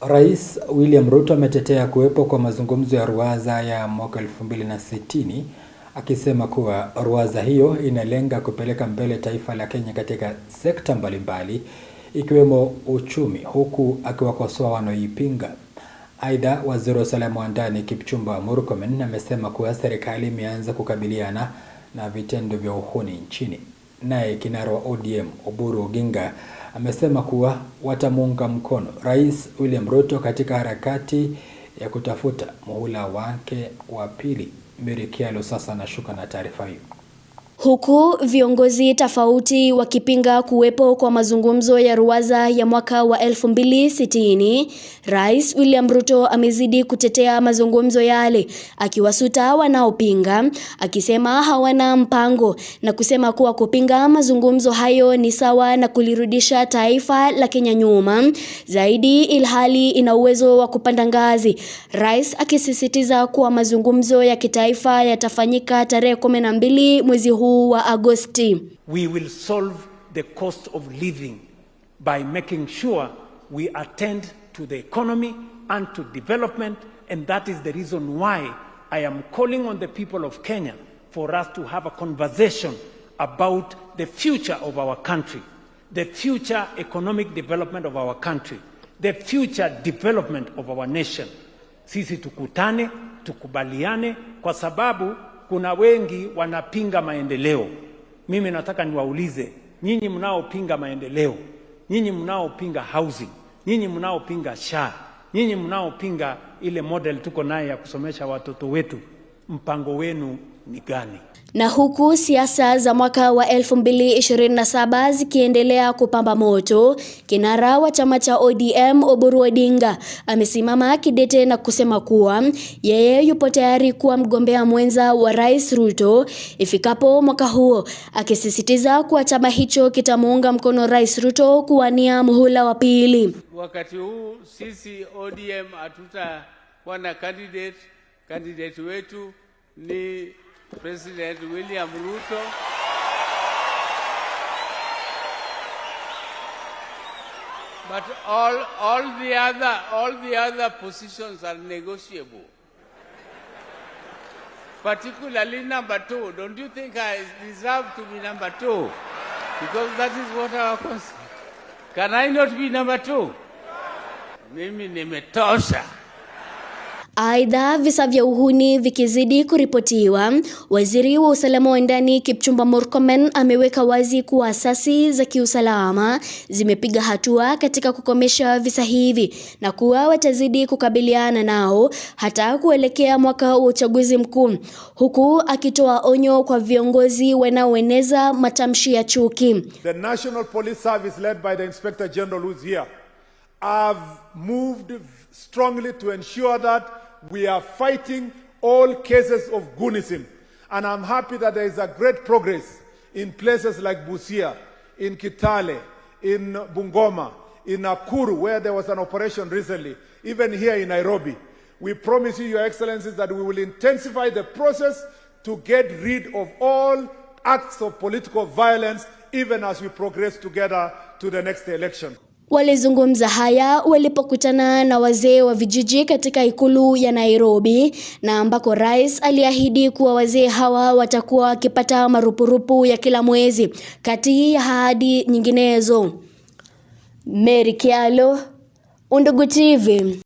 Rais William Ruto ametetea kuwepo kwa mazungumzo ya ruwaza ya mwaka 2060, akisema kuwa ruwaza hiyo inalenga kupeleka mbele taifa la Kenya katika sekta mbalimbali ikiwemo uchumi, huku akiwakosoa wanaoipinga. Aidha, waziri wa usalama wa ndani Kipchumba Murkomen amesema kuwa serikali imeanza kukabiliana na vitendo vya uhuni nchini. Naye kinara wa ODM Oburu Oginga amesema kuwa watamuunga mkono Rais William Ruto katika harakati ya kutafuta muhula wake wa pili. Mary Kyalo sasa anashuka na taarifa hiyo. Huku viongozi tofauti wakipinga kuwepo kwa mazungumzo ya ruwaza ya mwaka wa 2060, Rais William Ruto amezidi kutetea mazungumzo yale, akiwasuta wanaopinga, akisema hawana mpango na kusema kuwa kupinga mazungumzo hayo ni sawa na kulirudisha taifa la Kenya nyuma zaidi, ilhali ina uwezo wa kupanda ngazi. Rais akisisitiza kuwa mazungumzo ya kitaifa yatafanyika tarehe 12 mwezi huu wa Agosti. We will solve the cost of living by making sure we attend to the economy and to development, and that is the reason why I am calling on the people of Kenya for us to have a conversation about the future of our country, the future economic development of our country, the future development of our nation. Sisi tukutane, tukubaliane, kwa sababu kuna wengi wanapinga maendeleo. Mimi nataka niwaulize, nyinyi mnaopinga maendeleo, nyinyi mnaopinga housing, nyinyi mnaopinga SHA, nyinyi mnaopinga ile model tuko naye ya kusomesha watoto wetu, mpango wenu ni gani? Na huku siasa za mwaka wa 2027 zikiendelea kupamba moto, kinara wa chama cha ODM Oburu Odinga amesimama kidete na kusema kuwa yeye yupo tayari kuwa mgombea mwenza wa Rais Ruto ifikapo mwaka huo, akisisitiza kuwa chama hicho kitamuunga mkono Rais Ruto kuwania muhula wa pili. Wakati huu sisi ODM hatutakuwa na candidate wetu ni President William Ruto. But all the other positions are negotiable. Particularly number 2. Don't you think I deserve to be number 2? Because that is what our concept. Can I not be number 2? Mimi nimetosha. Aidha, visa vya uhuni vikizidi kuripotiwa, waziri wa usalama wa ndani Kipchumba Murkomen ameweka wazi kuwa asasi za kiusalama zimepiga hatua katika kukomesha visa hivi na kuwa watazidi kukabiliana nao hata kuelekea mwaka wa uchaguzi mkuu, huku akitoa onyo kwa viongozi wanaoeneza matamshi ya chuki. The National Police Service led by the Inspector General who's here have moved strongly to ensure that we are fighting all cases of goonism. And I'm happy that there is a great progress in places like Busia, in Kitale, in Bungoma, in Nakuru, where there was an operation recently, even here in Nairobi. We promise you, Your Excellencies, that we will intensify the process to get rid of all acts of political violence, even as we progress together to the next election. Walizungumza haya walipokutana na wazee wa vijiji katika ikulu ya Nairobi, na ambako rais aliahidi kuwa wazee hawa watakuwa wakipata marupurupu ya kila mwezi kati ya ahadi nyinginezo. Mary Kyalo, Undugu TV.